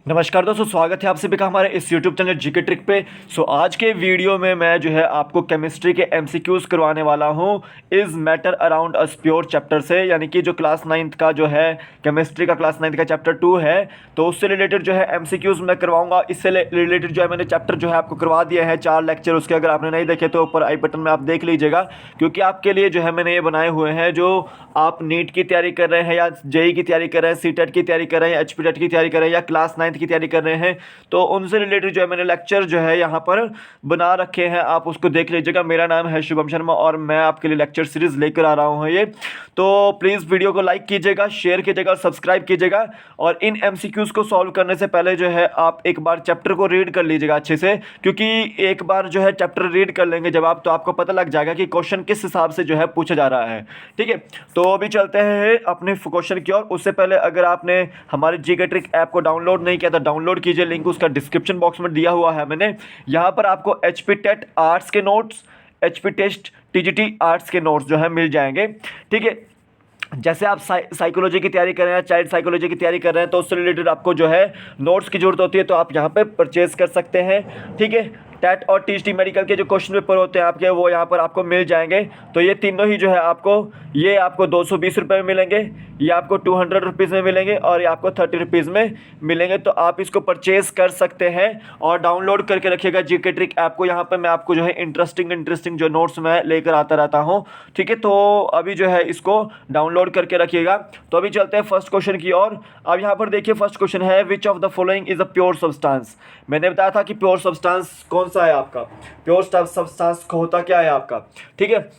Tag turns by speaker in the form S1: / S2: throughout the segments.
S1: नमस्कार दोस्तों, स्वागत है आप सभी का हमारे इस YouTube चैनल जीके ट्रिक पे। आज के वीडियो में मैं जो है आपको केमिस्ट्री के एमसीक्यूज करवाने वाला हूँ is matter around us pure chapter से, यानी कि जो क्लास 9th का जो है केमिस्ट्री का क्लास 9th का चैप्टर 2 है, तो उससे रिलेटेड जो है एमसीक्यूज मैं करवाऊंगा। इससे रिलेटेड जो है मैंने चैप्टर जो है आपको करवा दिया है 4 लेक्चर, उसके अगर आपने नहीं देखे तो ऊपर आई बटन में आप देख लीजिएगा, क्योंकि आपके लिए जो है मैंने ये बनाए हुए हैं। जो आप नीट की तैयारी कर रहे हैं या जेई की तैयारी कर रहे हैं, सीटेट की तैयारी कर रहे हैं, एचपीटेट की तैयारी कर रहे हैं या क्लास 9th की तैयारी कर रहे हैं, तो उनसे रिलेटेड जो है मैंने लेक्चर जो है यहाँ पर बना रखे हैं, आप उसको देख लीजिएगा। मेरा नाम है शुभम शर्मा और मैं आपके लिए लेक्चर सीरीज लेकर आ रहा हूँ ये। तो प्लीज़ वीडियो को लाइक कीजिएगा, शेयर कीजिएगा और सब्सक्राइब कीजिएगा। और इन एमसीक्यूज़ को सॉल्व करने से पहले जो है आप एक बार चैप्टर को रीड कर लीजिएगा अच्छे से, क्योंकि एक बार जो है चैप्टर रीड कर लेंगे जब आप, तो आपको पता लग जाएगा कि क्वेश्चन किस हिसाब से जो है पूछा जा रहा है। ठीक है, तो अभी चलते हैं अपने क्वेश्चन की ओर। उससे पहले अगर आपने हमारे जीके ट्रिक ऐप को डाउनलोड नहीं किया तो डाउनलोड कीजिए, लिंक उसका डिस्क्रिप्शन बॉक्स में दिया हुआ है मैंने। यहाँ पर आपको एचपी टेट आर्ट्स के notes, HP test TGT arts के नोट्स जो है मिल जाएंगे। ठीक है, जैसे आप साइकोलॉजी की तैयारी कर रहे हैं, चाइल्ड साइकोलॉजी की तैयारी कर रहे हैं, तो उससे रिलेटेड आपको जो है नोट्स की जरूरत होती है, तो आप यहाँ पे परचेज कर सकते हैं। ठीक है, टेट और टीजीटी मेडिकल के जो क्वेश्चन पेपर होते हैं आपके, वो यहाँ पर आपको मिल जाएंगे। तो ये तीनों ही जो है ये आपको 220 रुपये में मिलेंगे, ये आपको 200 रुपीज़ में मिलेंगे और ये आपको 30 रुपीज़ में मिलेंगे। तो आप इसको परचेज़ कर सकते हैं और डाउनलोड करके रखिएगा जीके ट्रिक ऐप को। यहाँ पर मैं आपको जो है इंटरेस्टिंग जो नोट्स मैं लेकर आता रहता हूँ। ठीक है, तो अभी जो है इसको डाउनलोड करके रखिएगा। तो अभी चलते हैं फर्स्ट क्वेश्चन की ओर। अब यहाँ पर देखिए फर्स्ट क्वेश्चन है, विच of the following is a pure substance. मैंने बताया था कि प्योर सब्सटेंस कौन सा है आपका, प्योर सब्सटेंस होता क्या है आपका। ठीक है,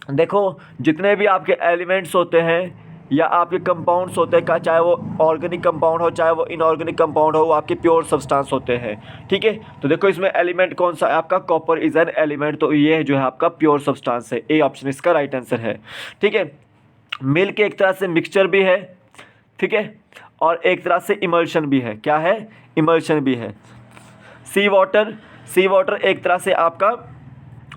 S1: देखो जितने भी आपके एलिमेंट्स होते हैं या आपके कंपाउंड्स होते हैं, चाहे वो ऑर्गेनिक कंपाउंड हो चाहे वो इनऑर्गेनिक कंपाउंड हो, वो आपके प्योर सब्सटेंस होते हैं। ठीक है, तो देखो इसमें एलिमेंट कौन सा है आपका, कॉपर इज एन एलिमेंट, तो ये जो है आपका प्योर सब्सटेंस है। ए ऑप्शन इसका राइट आंसर है। ठीक है, मिल्क एक तरह से मिक्सचर भी है, ठीक है, और एक तरह से इमल्शन भी है। क्या है, इमल्शन भी है। सी वाटर एक तरह से आपका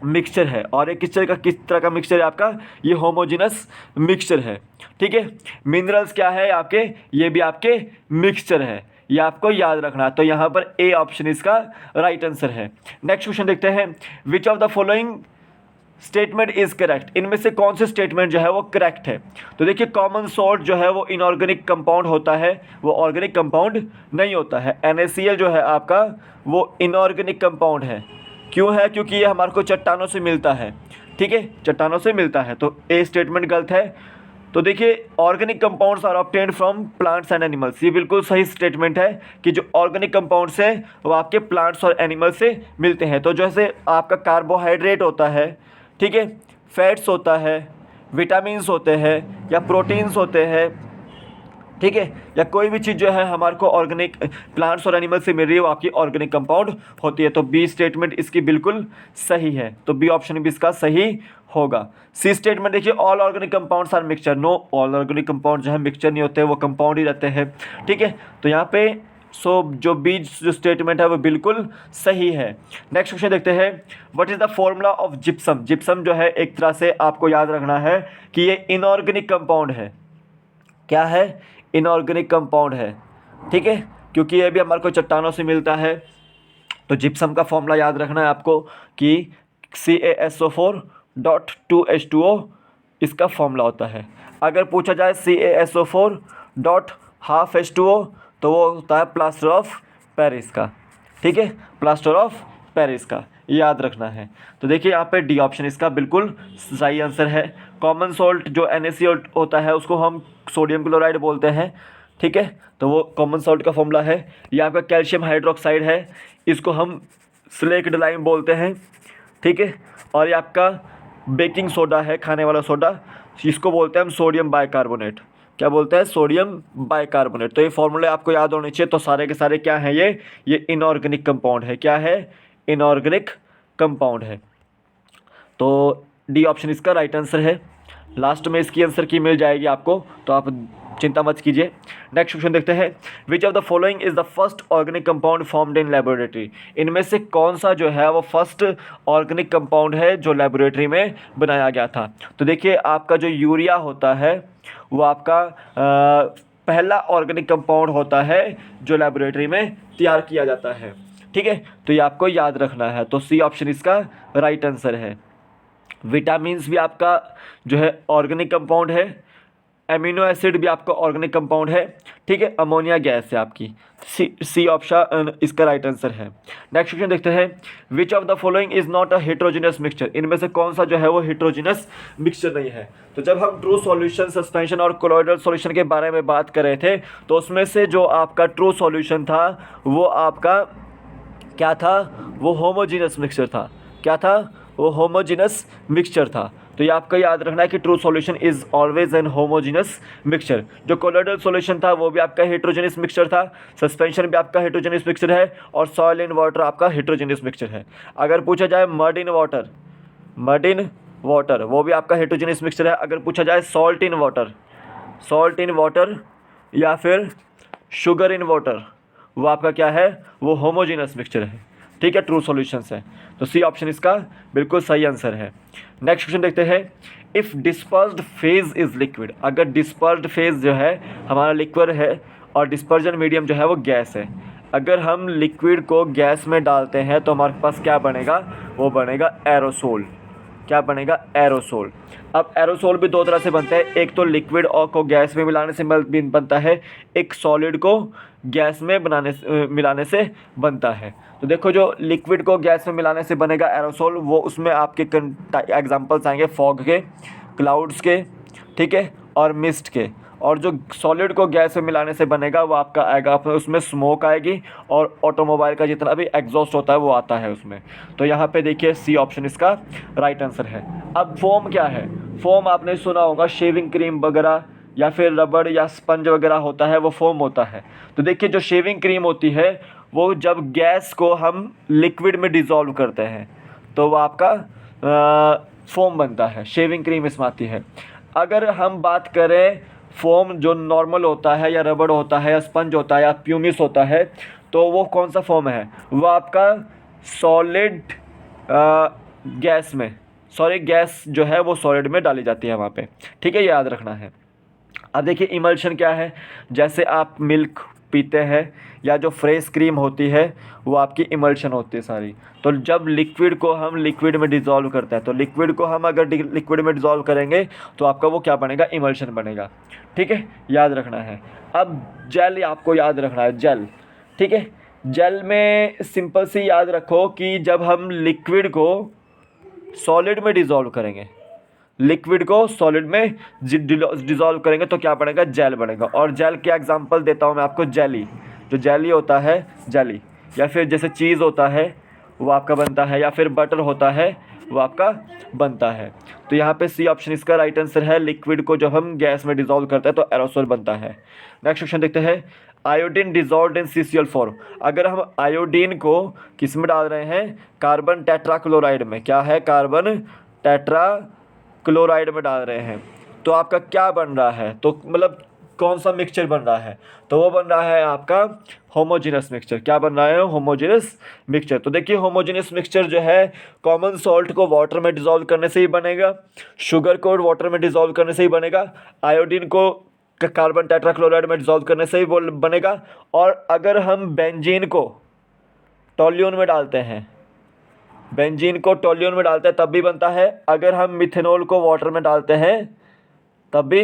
S1: मिक्सचर है, और एक किस तरह का मिक्सचर है आपका, ये होमोजेनस मिक्सचर है। ठीक है, मिनरल्स क्या है आपके, ये भी आपके मिक्सचर है, ये आपको याद रखना। तो यहाँ पर ए ऑप्शन इसका राइट आंसर है। नेक्स्ट क्वेश्चन देखते हैं, which of the following statement is correct. इनमें से कौन से स्टेटमेंट जो है वो करेक्ट है। तो देखिए कॉमन सॉल्ट जो है वो इनऑर्गेनिक कंपाउंड होता है, वो ऑर्गेनिक कंपाउंड नहीं होता है। NaCl जो है आपका वो इनऑर्गेनिक कंपाउंड है। क्यों है, क्योंकि ये हमारे को चट्टानों से मिलता है। ठीक है, चट्टानों से मिलता है, तो ए स्टेटमेंट गलत है। तो देखिए organic compounds are obtained from plants and animals, ये बिल्कुल सही स्टेटमेंट है कि जो ऑर्गेनिक कंपाउंड्स है वो आपके प्लांट्स और एनिमल्स से मिलते हैं। तो जैसे आपका कार्बोहाइड्रेट होता है, ठीक है, फैट्स होता है, विटामिन्स होते हैं या प्रोटीन्स होते हैं, ठीक है, या कोई भी चीज़ जो है हमारे को ऑर्गेनिक प्लांट्स और एनिमल से मिल रही है, वो आपकी ऑर्गेनिक कंपाउंड होती है। तो बी स्टेटमेंट इसकी बिल्कुल सही है, तो बी ऑप्शन भी इसका सही होगा। सी स्टेटमेंट देखिए, all organic compounds are mixture. No, all organic compound जो है मिक्सचर नहीं होते, वो कंपाउंड ही रहते हैं। ठीक है, तो यहाँ पे जो बीज जो स्टेटमेंट है वो बिल्कुल सही है। नेक्स्ट क्वेश्चन देखते हैं, what is the formula of gypsum. Gypsum जो है एक तरह से आपको याद रखना है कि ये इनऑर्गेनिक कंपाउंड है। क्या है, इनऑर्गेनिक कंपाउंड है। ठीक है, क्योंकि ये भी हमारे को चट्टानों से मिलता है। तो जिप्सम का फॉर्मूला याद रखना है आपको कि CaSO4.2H2O इसका फॉर्मूला होता है। अगर पूछा जाए CaSO4.12H2O तो वो होता है प्लास्टर ऑफ पेरिस का। ठीक है, प्लास्टर ऑफ पेरिस का याद रखना है। तो देखिए यहाँ पे डी ऑप्शन इसका बिल्कुल सही आंसर है। कॉमन सॉल्ट जो NaCl होता है उसको हम सोडियम क्लोराइड बोलते हैं। ठीक है, तो वो कॉमन सॉल्ट का फॉर्मूला है। ये आपका कैल्शियम हाइड्रोक्साइड है, इसको हम स्लेक्ड लाइम बोलते हैं। ठीक है, और ये आपका बेकिंग सोडा है, खाने वाला सोडा, इसको बोलते हैं हम सोडियम बाइकार्बोनेट। क्या बोलते हैं, सोडियम बाइकार्बोनेट। तो ये फॉर्मूले आपको याद होने चाहिए। तो सारे के सारे क्या हैं, ये इनऑर्गेनिक कंपाउंड है। क्या है, इनऑर्गेनिक कंपाउंड है। तो डी ऑप्शन इसका राइट आंसर है। लास्ट में इसकी आंसर की मिल जाएगी आपको, तो आप चिंता मत कीजिए। नेक्स्ट क्वेश्चन देखते हैं, which of the following is the first organic compound formed in laboratory. इनमें से कौन सा जो है वो फर्स्ट ऑर्गेनिक कंपाउंड है जो लेबोरेटरी में बनाया गया था। तो देखिए आपका जो यूरिया होता है वो आपका पहला ऑर्गेनिक कंपाउंड होता है जो लेबोरेटरी में तैयार किया जाता है। ठीक है, तो ये आपको याद रखना है। तो सी ऑप्शन इसका राइट आंसर है। विटामिन्स भी आपका जो है ऑर्गेनिक कंपाउंड है, एमिनो एसिड भी आपका ऑर्गेनिक कंपाउंड है। ठीक है, अमोनिया गैस है आपकी। सी ऑप्शन इसका राइट आंसर है। नेक्स्ट क्वेश्चन देखते हैं, which of the following is not a heterogeneous mixture, इनमें से कौन सा जो है वो हेट्रोजीनियस मिक्सचर नहीं है। तो जब हम ट्रू सॉल्यूशन, सस्पेंशन और कोलॉइडल सॉल्यूशन के बारे में बात कर रहे थे, तो उसमें से जो आपका ट्रू सॉल्यूशन था वो आपका क्या था, वो होमोजीनियस मिक्सचर था। क्या था, वो होमोजीनियस मिक्सचर था। तो ये आपका याद रखना है कि true solution is always an homogeneous mixture. जो कोलॉइडल सॉल्यूशन था वो भी आपका हेट्रोजेनियस मिक्सचर था, सस्पेंशन भी आपका हेट्रोजेनियस मिक्सचर है, और सॉइल इन वाटर आपका हेट्रोजेनियस मिक्सचर है। अगर पूछा जाए mud in water, mud in water वो भी आपका हेट्रोजेनियस मिक्सचर है। अगर पूछा जाए salt in water, salt in water या फिर शुगर इन वाटर, वो आपका क्या है, वो होमोजीनियस मिक्सचर है। ठीक है, ट्रू सॉल्यूशंस है। तो सी ऑप्शन इसका बिल्कुल सही आंसर है। नेक्स्ट क्वेश्चन देखते हैं, if dispersed phase is liquid, अगर डिस्पर्स्ड फेज जो है हमारा लिक्विड है और डिस्पर्जन मीडियम जो है वो गैस है, अगर हम लिक्विड को गैस में डालते हैं तो हमारे पास क्या बनेगा, वो बनेगा एरोसोल। क्या बनेगा, एरोसोल। अब एरोसोल भी दो तरह से बनता है, एक तो लिक्विड और को गैस में मिलाने से बनता है, एक सॉलिड को गैस में मिलाने से बनता है। तो देखो, जो लिक्विड को गैस में मिलाने से बनेगा एरोसोल, वो उसमें आपके एग्जांपल्स आएंगे फॉग के, क्लाउड्स के, ठीक है, और मिस्ट के। और जो सॉलिड को गैस में मिलाने से बनेगा वो आपका आएगा, उसमें स्मोक आएगी और ऑटोमोबाइल का जितना भी एग्जॉस्ट होता है वो आता है उसमें। तो यहाँ पे देखिए सी ऑप्शन इसका राइट आंसर है। अब फोम क्या है, फोम आपने सुना होगा, शेविंग क्रीम वगैरह या फिर रबड़ या स्पंज वगैरह होता है, वो फोम होता है। तो देखिए, जो शेविंग क्रीम होती है वो जब गैस को हम लिक्विड में डिज़ोल्व करते हैं तो वो आपका फोम बनता है, शेविंग क्रीम इसमें आती है। अगर हम बात करें फोम जो नॉर्मल होता है या रबड़ होता है या स्पंज होता है या प्यूमिस होता है, तो वो कौन सा फॉर्म है, वो आपका सॉलिड गैस में, सॉरी गैस जो है वो सॉलिड में डाली जाती है वहाँ पे। ठीक है, याद रखना है। अब देखिए इमल्शन क्या है, जैसे आप मिल्क पीते हैं या जो फ्रेश क्रीम होती है वो आपकी इमल्शन होती है सारी। तो जब लिक्विड को हम लिक्विड में डिज़ोल्व करते हैं, तो लिक्विड को हम अगर लिक्विड में डिज़ोल्व करेंगे तो आपका वो क्या बनेगा, इमल्शन बनेगा। ठीक है, याद रखना है। अब जेल आपको याद रखना है, जेल। ठीक है, जेल में सिंपल सी याद रखो कि जब हम लिक्विड को सॉलिड में डिज़ोल्व करेंगे, लिक्विड को सॉलिड में डिज़ोल्व करेंगे तो क्या बनेगा, जेल बनेगा। और जेल के एग्जांपल देता हूँ मैं आपको, जेली, जो जेली होता है, जेली, या फिर जैसे चीज़ होता है वो आपका बनता है, या फिर बटर होता है वो आपका बनता है। तो यहाँ पे सी ऑप्शन इसका राइट आंसर है। लिक्विड को जब हम गैस में डिज़ोल्व करते हैं तो एरोसोल बनता है। नेक्स्ट क्वेश्चन देखते हैं, आयोडीन डिज़ोल्व्ड इन CCl4, अगर हम आयोडीन को किस में डाल रहे हैं, कार्बन टेट्राक्लोराइड में, क्या है, कार्बन टेट्राक्लोराइड में डाल रहे हैं, तो आपका क्या बन रहा है, तो मतलब कौन सा मिक्सचर बन रहा है, तो वो बन रहा है आपका होमोजेनस मिक्सचर। क्या बन रहा है, होमोजेनस मिक्सचर। तो देखिए होमोजेनस मिक्सचर जो है कॉमन सॉल्ट को वाटर में डिज़ोल्व करने से ही बनेगा, शुगर को वाटर में डिज़ोल्व करने से ही बनेगा, आयोडीन को कार्बन टेट्राक्लोराइड में डिज़ोल्व करने से ही वो बनेगा, और अगर हम बेंजीन को टोल्यून में डालते हैं, बेंजीन को टोल्यून में डालते हैं तब भी बनता है, अगर हम मिथेनॉल को वाटर में डालते हैं तब भी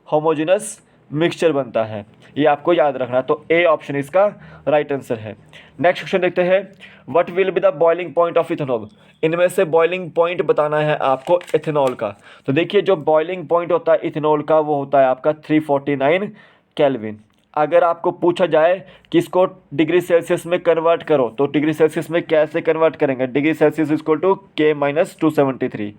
S1: होमोजेनस मिक्सचर बनता है। ये आपको याद रखना है। तो ए ऑप्शन इसका राइट आंसर है। नेक्स्ट क्वेश्चन देखते हैं, what will be the boiling point of ethanol, इनमें से बॉइलिंग पॉइंट बताना है आपको इथेनॉल का। तो देखिए जो बॉइलिंग पॉइंट होता है इथेनॉल का वो होता है आपका 349 केल्विन। अगर आपको पूछा जाए कि इसको डिग्री सेल्सियस में कन्वर्ट करो तो डिग्री सेल्सियस में कैसे कन्वर्ट करेंगे, degree Celsius equal to K-273,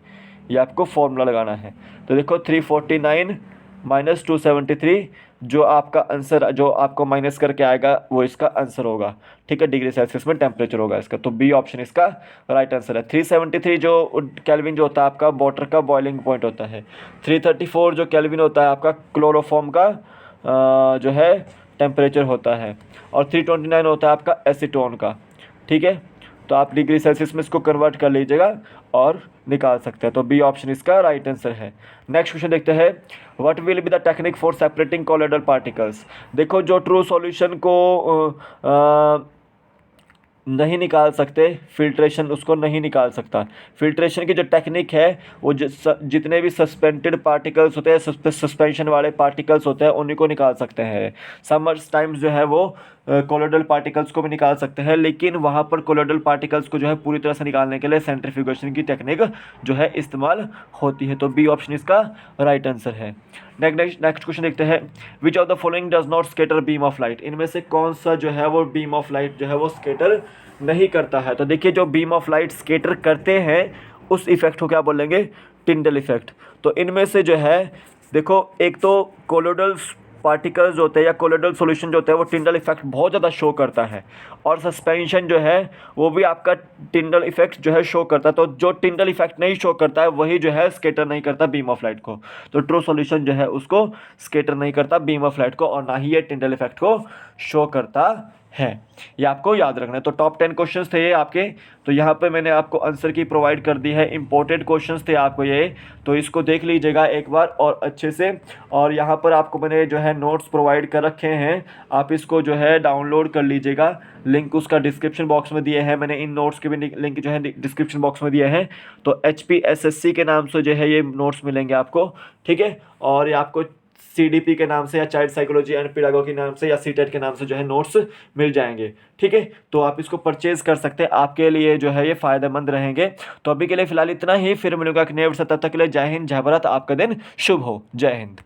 S1: ये आपको फॉर्मूला लगाना है। तो देखो 349 - 273 जो आपका आंसर, जो आपको माइनस करके आएगा वो इसका आंसर होगा। ठीक है, डिग्री सेल्सियस में टेम्परेचर होगा इसका। तो बी ऑप्शन इसका राइट आंसर है। 373 जो केल्विन जो होता है आपका वाटर का बॉइलिंग पॉइंट होता है, 334 जो केल्विन होता है आपका क्लोरोफॉर्म का जो है टेम्परेचर होता है, और 329 होता है आपका एसीटोन का। ठीक है, तो आप डिग्री सेल्सियस में इसको कन्वर्ट कर लीजिएगा और निकाल सकते हैं। तो बी ऑप्शन इसका राइट आंसर है। नेक्स्ट क्वेश्चन देखते हैं, what will be the technique for separating colloidal particles. देखो जो ट्रू सॉल्यूशन को नहीं निकाल सकते, फिल्ट्रेशन उसको नहीं निकाल सकता। फिल्ट्रेशन की जो टेक्निक है वो जितने भी सस्पेंडेड पार्टिकल्स होते हैं, सस्पेंशन वाले पार्टिकल्स होते हैं, उन्हीं को निकाल सकते हैं। समर्स टाइम्स जो है वो कोलोइडल पार्टिकल्स को भी निकाल सकते हैं, लेकिन वहाँ पर कोलोइडल पार्टिकल्स को जो है पूरी तरह से निकालने के लिए सेंट्रीफ्यूगेशन की टेक्निक जो है इस्तेमाल होती है। तो बी ऑप्शन इसका राइट आंसर है। नेक्स्ट क्वेश्चन देखते हैं, which of the following does not scatter beam of light. इनमें से कौन सा जो है वो बीम ऑफ लाइट जो है वो स्केटर नहीं करता है। तो देखिए जो बीम ऑफ लाइट स्केटर करते हैं उस इफेक्ट को क्या बोलेंगे, टिंडल इफेक्ट। तो इनमें से जो है देखो, एक तो कोलोइडल पार्टिकल्स होते हैं या कोलोइडल सॉल्यूशन जो होता है वो टिंडल इफेक्ट बहुत ज़्यादा शो करता है, और सस्पेंशन जो है वो भी आपका टिंडल इफेक्ट जो है शो करता है। तो जो टिंडल इफेक्ट नहीं शो करता है वही जो है स्केटर नहीं करता बीम ऑफ लाइट को। तो ट्रू सॉल्यूशन जो है उसको स्केटर नहीं करता बीम ऑफ लाइट को, और ना ही ये टिंडल इफेक्ट को शो करता है। ये आपको याद रखना है। तो टॉप 10 क्वेश्चंस थे ये आपके। तो यहाँ पे मैंने आपको आंसर की प्रोवाइड कर दी है, इंपॉर्टेंट क्वेश्चंस थे आपको ये, तो इसको देख लीजिएगा एक बार और अच्छे से। और यहाँ पर आपको मैंने जो है नोट्स प्रोवाइड कर रखे हैं, आप इसको जो है डाउनलोड कर लीजिएगा। लिंक उसका डिस्क्रिप्शन बॉक्स में दिए हैं, मैंने इन नोट्स के भी लिंक जो है डिस्क्रिप्शन बॉक्स में दिए हैं। तो HPSSC के नाम से जो है ये नोट्स मिलेंगे आपको, ठीक है। और ये आपको CDP के नाम से या चाइल्ड साइकोलॉजी एंड पेडागोगी के नाम से या CTET के नाम से जो है नोट्स मिल जाएंगे, ठीक है। तो आप इसको परचेज कर सकते हैं, आपके लिए जो है ये फ़ायदेमंद रहेंगे। तो अभी के लिए फ़िलहाल इतना ही, फिर मिलूंगा एक नए वीडियो से। तब तक के लिए जय हिंद, जय भारत, आपका दिन शुभ हो। जय हिंद।